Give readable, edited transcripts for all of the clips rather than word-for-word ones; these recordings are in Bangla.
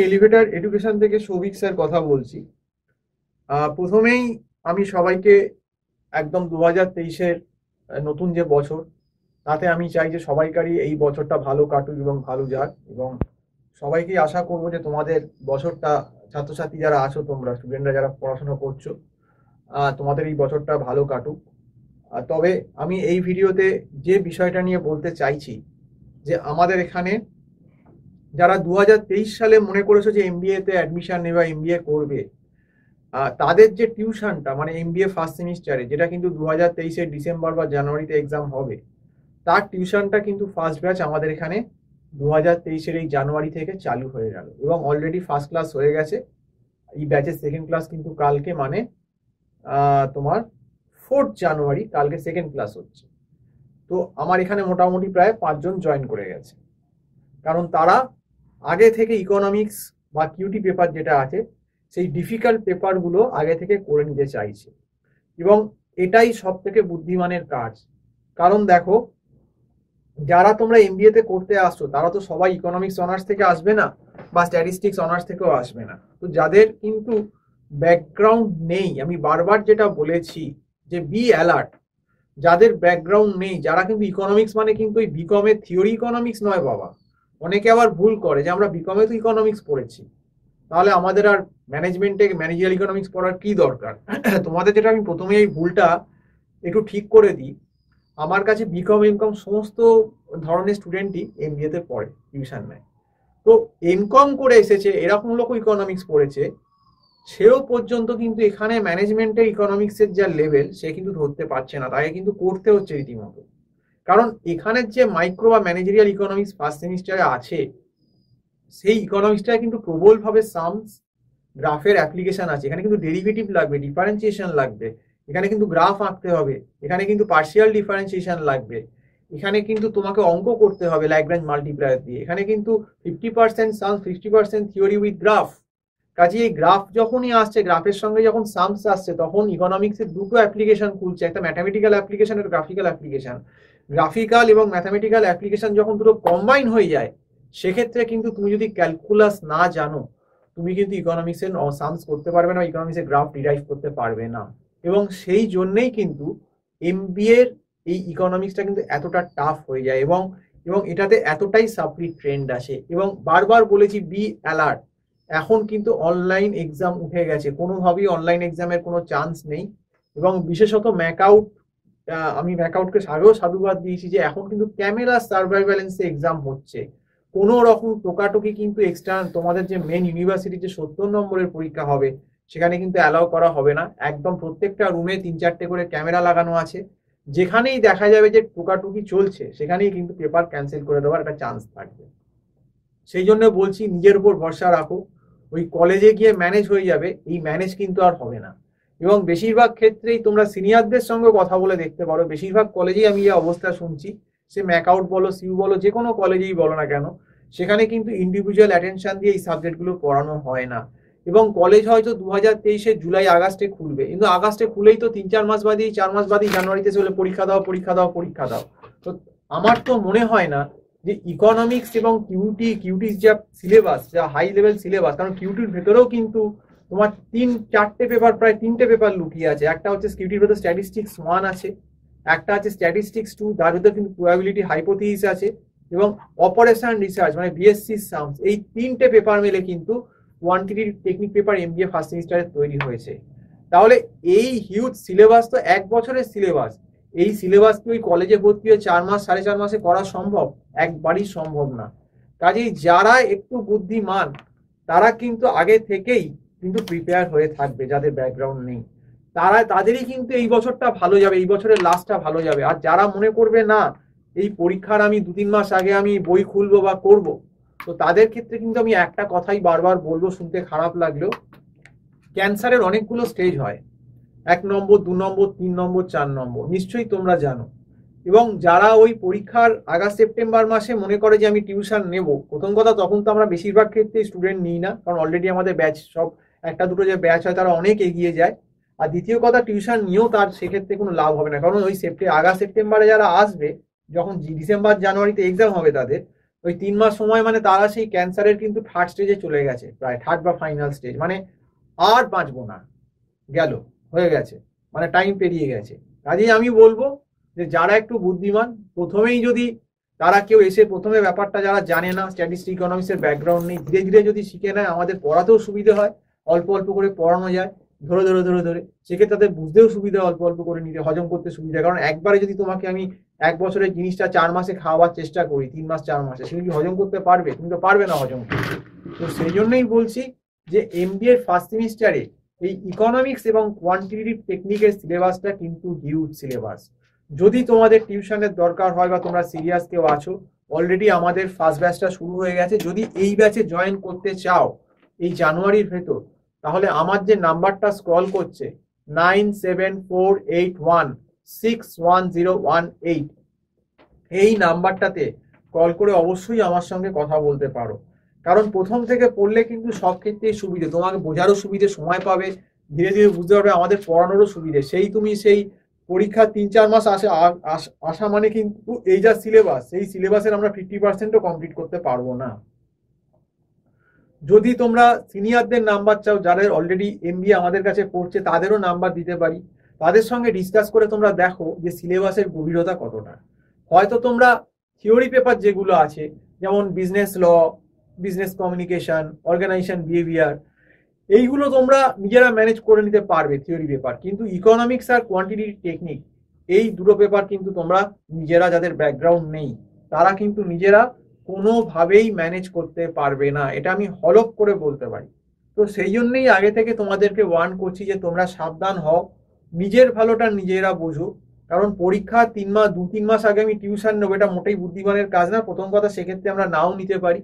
এলিভেটর এডুকেশন থেকে সৌভিক স্যার কথা বলছি। প্রথমেই আমি সবাইকে একদম 2023-এর নতুন যে বছর, তাতে আমি চাই যে সবাইকারই এই বছরটা ভালো কাটুক এবং ভালো যাক, এবং সবাইকেই আশা করবো যে তোমাদের বছরটা, ছাত্রছাত্রী যারা আছো, তোমরা স্টুডেন্টরা যারা পড়াশোনা করছো, তোমাদের এই বছরটা ভালো কাটুক। তবে আমি এই ভিডিওতে যে বিষয়টা নিয়ে বলতে চাইছি যে আমাদের এখানে যারা 2023 সালে মনে করেছো যে এমবিএতে অ্যাডমিশন নেবে বা এমবিএ করবে, তাদের যে টিউশনটা মানে এমবিএ ফার্স্ট সেমিস্টারে, যেটা কিন্তু 2023-এর ডিসেম্বর বা জানুয়ারিতে এক্সাম হবে, তার টিউশনটা কিন্তু ফার্স্ট ব্যাচ আমাদের এখানে 2023-এর এই জানুয়ারি থেকে চালু হয়ে গেল এবং অলরেডি ফার্স্ট ক্লাস হয়ে গেছে। এই ব্যাচের সেকেন্ড ক্লাস কিন্তু কালকে, মানে তোমার 4 জানুয়ারি কালকে সেকেন্ড ক্লাস হচ্ছে। তো আমার এখানে মোটামুটি প্রায় 5 জন জয়েন করে গেছে, কারণ তারা আগে থেকে ইকোনমিক্স বা কিউটি পেপার যেটা আছে সেই ডিফিকাল্ট পেপারগুলো আগে থেকে করে নিতে চাইছে, এবং এটাই সব থেকে বুদ্ধিমানের কাজ। কারণ দেখো, যারা তোমরা এমবিএতে করতে আসছো তারা তো সবাই ইকোনমিক্স অনার্স থেকে আসবে না বা স্ট্যাটিস্টিক্স অনার্স থেকেও আসবে না। তো যাদের কিন্তু ব্যাকগ্রাউন্ড নেই, আমি বারবার যেটা বলেছি যে বি অ্যালার্ট, যাদের ব্যাকগ্রাউন্ড নেই, যারা কিন্তু ইকোনমিক্স মানে কিন্তু ওই বিকমের থিওরি ইকোনমিক্স নয় বাবা। অনেকে আবার ভুল করে যে আমরা বিকমে তো ইকোনমিক্স পড়েছি, তাহলে আমাদের আর ম্যানেজমেন্টে ম্যানেজারিয়াল ইকোনমিক্স পড়ার কি দরকার। তোমাদের যেটা আমি প্রথমে এই ভুলটা একটু ঠিক করে দিই, আমার কাছে বিকম এমকম সমস্ত ধরনের স্টুডেন্টই এমবিএতে পড়ে, টিউশন নেয়। তো এমকম করে এসেছে এরকম লোক ইকোনমিক্স পড়েছে, সেও পর্যন্ত কিন্তু এখানে ম্যানেজমেন্টের ইকোনমিক্সের যা লেভেল সে কিন্তু ধরতে পারছে না, তাকে কিন্তু করতে হচ্ছে রীতিমতো। কারণ এখানের যে মাইক্রো বা ম্যানেজারিয়াল ইকোনমিক্স ফার্স্ট সেমিস্টারে আছে, সেই ইকোনমিক্সটা কিন্তু প্রবলভাবে সামস, গ্রাফের অ্যাপ্লিকেশন আছে, এখানে কিন্তু ডেরিভেটিভ লাগবে, ডিফারেন্সিয়েশন লাগবে, এখানে কিন্তু গ্রাফ আঁকতে হবে, এখানে কিন্তু পার্শিয়াল ডিফারেন্সিয়েশন লাগবে, এখানে কিন্তু তোমাকে অঙ্ক করতে হবে ল্যাগ্রাঞ্জ মাল্টিপ্লায়ার দিয়ে, এখানে কিন্তু 50% সামস, 50% থিওরি উইথ গ্রাফ। কাজে এই গ্রাফ যখনই আসছে, গ্রাফের সঙ্গে যখন সামস আসছে, তখন ইকোনমিক্সের দুটো অ্যাপ্লিকেশন খুলছে, একটা ম্যাথামেটিক্যাল অ্যাপ্লিকেশন আর গ্রাফিক্যাল অ্যাপ্লিকেশন। গ্রাফিক্যাল এবং ম্যাথামেটিক্যাল অ্যাপ্লিকেশন যখন দুটো কম্বাইন হয়ে যায়, সেক্ষেত্রে কিন্তু তুমি যদি ক্যালকুলাস না জানো, তুমি কিন্তু ইকোনমিক্সের সামস করতে পারবে না, ইকোনমিক্সের গ্রাফ ডিরাইভ করতে পারবে না। এবং সেই জন্যই কিন্তু এমবিএ এর এই ইকোনমিক্সটা কিন্তু এতটা টাফ হয়ে যায়, এবং এটাতে এতটাই সাপ্লি ট্রেন্ড আসে। এবং বারবার বলেছি বি অ্যালার্ট, এখন কিন্তু অনলাইন এক্সাম উঠে গেছে, কোনোভাবেই অনলাইন এক্সামের কোনো চান্স নেই। এবং বিশেষত ম্যাকআউট, আমি ম্যাকআউটকে আগেও সাধুবাদ দিয়েছি যে এখন কিন্তু ক্যামেরা সার্ভাইভ্যালেন্সে এক্সাম হচ্ছে, কোনো রকম টোকাটুকি কিন্তু এক্সট্রা তোমাদের যে মেন ইউনিভার্সিটির যে 70 নম্বরের পরীক্ষা হবে সেখানে কিন্তু অ্যালাউ করা হবে না। একদম প্রত্যেকটা রুমে 3-4টে করে ক্যামেরা লাগানো আছে, যেখানেই দেখা যাবে যে টোকাটুকি চলছে সেখানেই কিন্তু পেপার ক্যান্সেল করে দেওয়ার একটা চান্স থাকবে। সেই জন্য বলছি, নিজের উপর ভরসা রাখো, ওই কলেজে গিয়ে ম্যানেজ হয়ে যাবে, এই ম্যানেজ কিন্তু আর হবে না। এবং বেশিরভাগ ক্ষেত্রেই তোমরা সিনিয়রদের সঙ্গে কথা বলে দেখতে পারো, বেশিরভাগ কলেজেই আমি এই অবস্থা শুনছি, সে ম্যাকআউট বলো, সিউ বলো, যে কোনো কলেজেই বলো না কেন, সেখানে কিন্তু ইন্ডিভিজুয়াল অ্যাটেনশন দিয়ে এই সাবজেক্টগুলো পড়ানো হয় না। এবং কলেজ হয়তো 2023-এর জুলাই আগস্টে খুলবে, কিন্তু আগস্টে খুলেই তো 3-4 মাস বাদেই, 4 মাস বাদেই জানুয়ারিতে চলে পরীক্ষা দাও পরীক্ষা দাও পরীক্ষা দাও। তো আমার তো মনে হয় না যে ইকোনমিক্স এবং কিউটির যা সিলেবাস, যা হাই লেভেল সিলেবাস, কারণ কিউটির ভেতরেও কিন্তু তোমার 3-4টে পেপার, প্রায় 3টে পেপার লুকিয়ে আছে। একটা হচ্ছে কিউটির ভেতরে স্ট্যাটিস্টিক্স 1 আছে, একটা আছে স্ট্যাটিস্টিক্স 2, তার ভিতরে কিন্তু প্রবাবিলিটি হাইপোথিসিস আছে, এবং অপারেশন রিসার্চ মানে বিএসসি সামস, এই 3টে পেপার মিলে কিন্তু quantitative technique paper MBA first সেমিস্টারে তৈরি হয়েছে। তাহলে এই হিউজ সিলেবাস তো 1 বছরের সিলেবাস, এই সিলেবাস কি ওই কলেজে ভর্তি হয়ে 4 মাস 4.5 মাসে করা সম্ভব? একবারই সম্ভব না। কাজেই যারা একটু বুদ্ধিমান তারা কিন্তু আগে থেকেই কিন্তু প্রিপেয়ার হয়ে থাকবে, যাদের ব্যাকগ্রাউন্ড নেই তাদেরই কিন্তু এই বছরটা ভালো যাবে, এই বছরের লাস্টটা ভালো যাবে। আর যারা মনে করবে না এই পরীক্ষার আমি 2-3 মাস আগে আমি বই খুলবো বা করব, তো তাদের ক্ষেত্রে কিন্তু আমি একটা কথাই বারবার বলবো, শুনতে খারাপ লাগলেও, ক্যান্সারের অনেকগুলো স্টেজ হয়, 1 নম্বর, 2 নম্বর, 3 নম্বর, 4 নম্বর, নিশ্চয়ই তোমরা জানো। এবং যারা ওই পরীক্ষার আগস্ট সেপ্টেম্বর মাসে মনে করে যে আমি টিউশন নেব, প্রথম কথা তখন তো আমরা বেশিরভাগ ক্ষেত্রে স্টুডেন্ট নিই না, কারণ অলরেডি আমাদের ব্যাচ সব একটা দুটো যে ব্যাচ হয় তারা অনেক এগিয়ে যায়। আর দ্বিতীয় কথা, টিউশন নিয়েও তার সেক্ষেত্রে কোনো লাভ হবে না, কারণ ওই আগস্ট সেপ্টেম্বরে যারা আসবে, যখন ডিসেম্বর জানুয়ারিতে এক্সাম হবে তাদের, ওই 3 মাস সময় মানে তারা সেই ক্যান্সারের কিন্তু থার্ড স্টেজে চলে গেছে, প্রায় থার্ড বা ফাইনাল স্টেজ, মানে আর বাঁচবো না, গেল, হয়ে গেছে, মানে টাইম পেরিয়ে গেছে। কাজেই আমি বলবো যে যারা একটু বুদ্ধিমান, প্রথমেই যদি তারা কেউ এসে প্রথমে ব্যাপারটা যারা জানে না, স্ট্যাটিস্টিক ইকোনমিক্সের ব্যাকগ্রাউন্ড নেই, ধীরে ধীরে যদি শিখে নেয়, আমাদের পড়াতেও সুবিধা হয়, অল্প অল্প করে পড়ানো যায়, ধরে ধরে ধরে ধরে, সেক্ষেত্রে তাদের বুঝতেও সুবিধা, অল্প অল্প করে নিতে, হজম করতে সুবিধা। কারণ একবারে যদি তোমাকে আমি 1 বছরের জিনিসটা 4 মাসে খাওয়ার চেষ্টা করি, 3 মাস 4 মাসে, সেটা কি হজম করতে পারবে? তুমি তো পারবে না হজম করতে। তো সেই জন্যই বলছি যে এমবিএ ফার্স্ট সেমিস্টারে এই ইকোনমিক্স এবং কোয়ান্টিটেটিভ টেকনিকের সিলেবাসটা কিন্তু হিউজ সিলেবাস। যদি তোমাদের টিউশনের দরকার হয় বা তোমরা সিরিয়াস কেউ আছো, অলরেডি আমাদের ফার্স্ট ব্যাচটা শুরু হয়ে গেছে। যদি এই ব্যাচে জয়েন করতে চাও এই জানুয়ারির ভেতর, তাহলে আমার যে নাম্বারটা স্ক্রল করছে 9748161018, এই নাম্বারটাতে কল করে অবশ্যই আমার সঙ্গে কথা বলতে পারো। কারণ প্রথম থেকে পড়লে কিন্তু সব ক্ষেত্রেই সুবিধে, তোমাকে বোঝারও সুবিধে, সময় পাবে, ধীরে ধীরে বুঝতে পারবে, আমাদের পড়ানোরও সুবিধে। সেই তুমি সেই পরীক্ষা 3-4 মাস আসা মানে কিন্তু এই যা সিলেবাস, সেই সিলেবাসের আমরা 50%ও কমপ্লিট করতে পারবো না। যদি তোমরা সিনিয়রদের নাম্বার চাও, যারা অলরেডি এমবিএ আমাদের কাছে পড়ছে, তাদেরও নাম্বার দিতে পারি। তাদের সঙ্গে ডিসকাস করে তোমরা দেখো যে সিলেবাসের গভীরতা কতটা। হয়তো তোমরা থিওরি পেপার যেগুলো আছে, যেমন business law, business communication, organisation behaviour, এইগুলো তোমরা নিজেরা ম্যানেজ করে নিতে পারবে থিওরি পেপার, কিন্তু ইকোনমিক্স আর কোয়ান্টিটেটিভ টেকনিক, এই দুটো পেপার কিন্তু তোমরা নিজেরা, যাদের ব্যাকগ্রাউন্ড নেই, তারা কিন্তু নিজেরা কোনোভাবেই ম্যানেজ করতে পারবে না, এটা আমি হলফ করে বলতে পারি। তো সেই জন্যই আগে থেকে তোমাদেরকে ওয়ার্ন করছি যে তোমরা সাবধান হও, নিজের ভালোটা নিজেরা বোঝো। কারণ পরীক্ষা 3 মাস, 2-3 মাস আগে আমি টিউশন নেবো, এটা মোটেই বুদ্ধিমানের কাজ না। প্রথম কথা, সেক্ষেত্রে আমরা নাও নিতে পারি,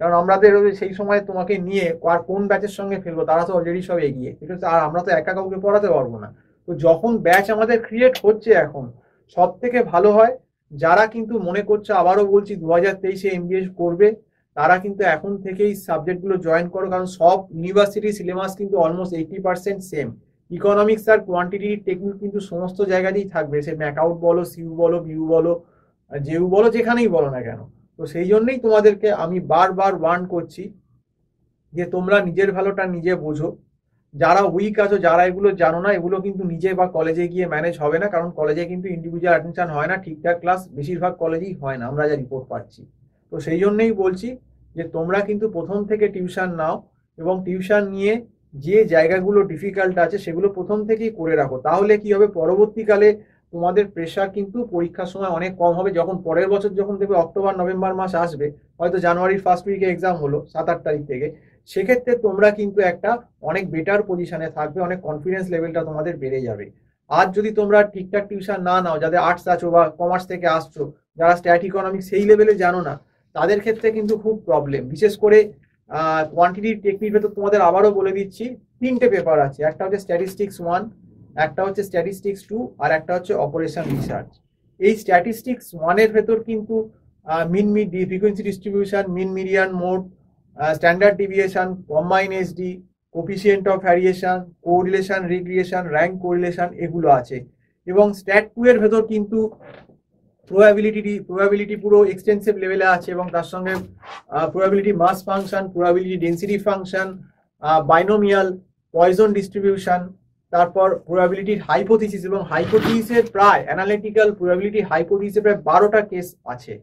কারণ আমাদের সেই সময় তোমাকে নিয়ে আর কোন ব্যাচের সঙ্গে ফেলবো, তারা তো অলরেডি সব এগিয়ে, ঠিক আছে, আর আমরা তো একা কাউকে পড়াতে পারবো না। তো যখন ব্যাচ আমাদের ক্রিয়েট হচ্ছে এখন, সব থেকে ভালো হয় যারা কিন্তু মনে করছে, আবারও বলছি, 2023-এ এমবিএ করবে, তারা কিন্তু এখন থেকেই সাবজেক্টগুলো জয়েন করো। কারণ সব ইউনিভার্সিটি সিলেবাস কিন্তু অলমোস্ট 80% সেম। ইকোনমিক্স আর কোয়ান্টিটেটিভ টেকনিক কিন্তু সমস্ত জায়গাতেই থাকবে, সে ম্যাকআউট বলো, সিউ বলো, বিউ বলো, জেউ বলো, যেখানেই বলো না কেন। তো সেই জন্যই তোমাদেরকে আমি বারবার ওয়ার্ন করছি যে তোমরা নিজের ভালোটা নিজে বোঝো। যারা উইক আছো, যারা এগুলো জানো না, এগুলো কিন্তু নিজে বা কলেজে গিয়ে ম্যানেজ হবে না, কারণ কলেজে কিন্তু ইন্ডিভিজুয়াল অ্যাটেনশন হয় না, ঠিকঠাক ক্লাস বেশিরভাগ কলেজেই হয় না, আমরা যা রিপোর্ট পাচ্ছি। তো সেই জন্যই বলছি যে তোমরা কিন্তু প্রথম থেকে টিউশন নাও, এবং টিউশন নিয়ে যে জায়গাগুলো ডিফিকাল্ট আছে সেগুলো প্রথম থেকেই করে রাখো। তাহলে কি হবে, পরবর্তীকালে তোমাদের প্রেশার কিন্তু পরীক্ষার সময় অনেক কম হবে। যখন পরের বছর যখন দেখবে অক্টোবর-নভেম্বর মাস আসবে, হয়তো জানুয়ারির ফার্স্ট উইকে এক্সাম হলো 7-8 তারিখ থেকে, সেক্ষেত্রে তোমরা কিন্তু একটা অনেক বেটার পজিশনে থাকবে, অনেক কনফিডেন্স লেভেলটা তোমাদের বেড়ে যাবে। আর যদি তোমরা ঠিকঠাক টিউশন না নাও, যাদের আর্টস আছো বা কমার্স থেকে আসছো, যারা স্ট্যাট ইকোনমিক্স সেই লেভেলে জানো না, তাদের ক্ষেত্রে কিন্তু খুব প্রবলেম। বিশেষ করে কোয়ান্টিটিভ টেকনিক ভেতর তোমাদের আবারও বলে দিচ্ছি, 3টে পেপার আছে, একটা হচ্ছে স্ট্যাটিস্টিক্স 1, একটা হচ্ছে স্ট্যাটিস্টিক্স 2, আর একটা হচ্ছে অপারেশন রিসার্চ। এই স্ট্যাটিস্টিক্স 1-এর ভেতর কিন্তু mean frequency distribution, mean median mode, standard deviation, combine SD, coefficient of variation, correlation regression, rank correlation, এগুলো আছে। এবং স্ট্যাট 2 এর ভেতর কিন্তু প্রবাবিলিটি পুরো এক্সটেন্সিভ লেভেলে আছে, এবং তার সঙ্গে probability mass function, probability density function, binomial, Poisson distribution, তারপর প্রবাবিলিটির হাইপোথিসিস, এবং হাইপোথিসিসের প্রায় অ্যানালিটিক্যাল প্রবাবিলিটি হাইপোথিসিসের প্রায় 12টা কেস আছে,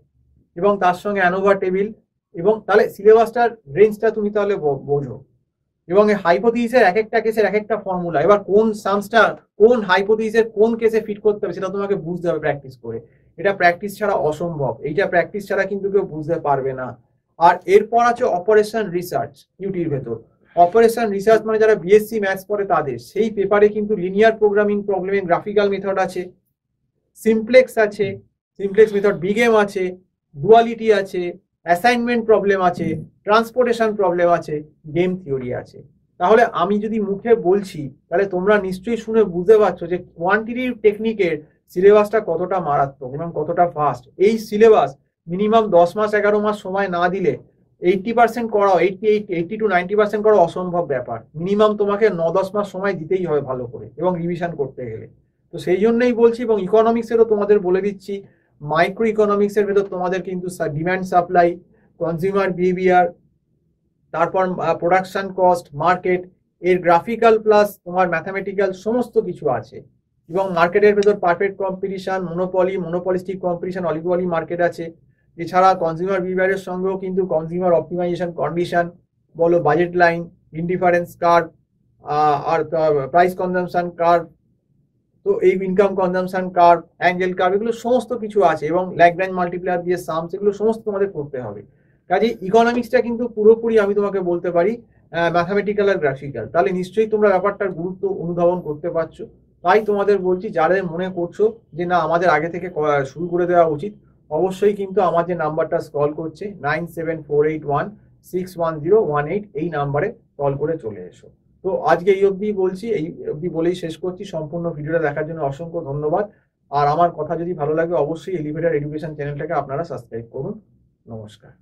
এবং তার সঙ্গে অ্যানোভা টেবিল। এবং তাহলে সিলেবাসটার রেঞ্জটা তুমি তাহলে বোঝো। এবং এই হাইপোথিসিসের এক একটা কেসের এক একটা ফর্মুলা, এবার কোন সামসটা কোন হাইপোথিসিসের কোন কেসে ফিট করতে হবে সেটা তোমাকে বুঝতে হবে প্র্যাকটিস করে। এটা প্র্যাকটিস ছাড়া অসম্ভব, এইটা প্র্যাকটিস ছাড়া কিন্তু কেউ বুঝতে পারবে না। আর এরপর আছে অপারেশন রিসার্চ ইউটির ভেতর। অপারেশন রিসার্চ মানে যারা বিএসসি ম্যাথস পড়ে তাদের, সেই পেপারে কিন্তু লিনিয়ার প্রোগ্রামিং প্রবলেমিং গ্রাফিক্যাল মেথড আছে, সিমপ্লেক্স আছে, সিমপ্লেক্স মেথড বিগেম আছে, ডুয়ালিটি আছে, অ্যাসাইনমেন্ট প্রবলেম আছে, ট্রান্সপোর্টেশন প্রবলেম আছে, গেম থিওরি আছে। তাহলে আমি যদি মুখে বলছি, তাহলে তোমরা নিশ্চয়ই শুনে বুঝতে পারছো যে কোয়ান্টিটিভ টেকনিকের সিলেবাসটা কতটা মারাত্মক এবং কতটা ফাস্ট। এই সিলেবাস মিনিমাম 10 মাস 11 মাস সময় না দিলে 80% করাও, 80 to 90% করা অসম্ভব ব্যাপার। মিনিমাম তোমাকে 9-10 মাস সময় দিতেই হবে ভালো করে, এবং রিভিশন করতে গেলে। তো সেই জন্যই বলছি। এবং ইকোনমিক্সেরও তোমাদের বলে দিচ্ছি, মাইক্রো ইকোনমিক্সের ভেতর তোমাদের কিন্তু ডিম্যান্ড সাপ্লাই, কনজিউমার বিহেভিয়ার, তারপর প্রোডাকশন কস্ট, মার্কেট, এর গ্রাফিক্যাল প্লাস তোমার ম্যাথামেটিক্যাল সমস্ত কিছু আছে। এবং মার্কেটের ভেতর perfect competition, monopolistic competition, oligopoly market আছে। এছাড়া কনজিউমার বিহেভিয়ারের সঙ্গেও কিন্তু কনজিউমার অপটিমাইজেশন কন্ডিশন বলো, বাজেট লাইন, ইনডিফারেন্স কার্ভ, আর প্রাইস কনজামশন কার্ভ, তো এই income consumption curve, angle curve, এগুলো সমস্ত কিছু আছে। এবং ল্যাগ্রাঞ্জ মাল্টিপ্লায়ার দিয়ে সামস, এগুলো সমস্ত তোমাদের করতে হবে। কাজে ইকোনমিক্সটা কিন্তু পুরোপুরি আমি তোমাকে বলতে পারি ম্যাথামেটিক্যাল আর গ্রাফিক্যাল। তাহলে নিশ্চয়ই তোমরা ব্যাপারটার গুরুত্ব অনুধাবন করতে পারছো। তাই তোমাদের বলছি, যাদের মনে করছো যে না আমাদের আগে থেকে শুরু করে দেওয়া উচিত, অবশ্যই কিন্তু আমার যে নাম্বারটা কল করছে 9748161018, এই নাম্বারে কল করে চলে এসো। তো আজকে এই অবধি বলছি, এই অবধি বলেই শেষ করছি। সম্পূর্ণ ভিডিওটা দেখার জন্য অসংখ্য ধন্যবাদ। আর আমার কথা যদি ভালো লাগে, অবশ্যই এলিভেটর এডুকেশন চ্যানেলটাকে আপনারা সাবস্ক্রাইব করুন। নমস্কার।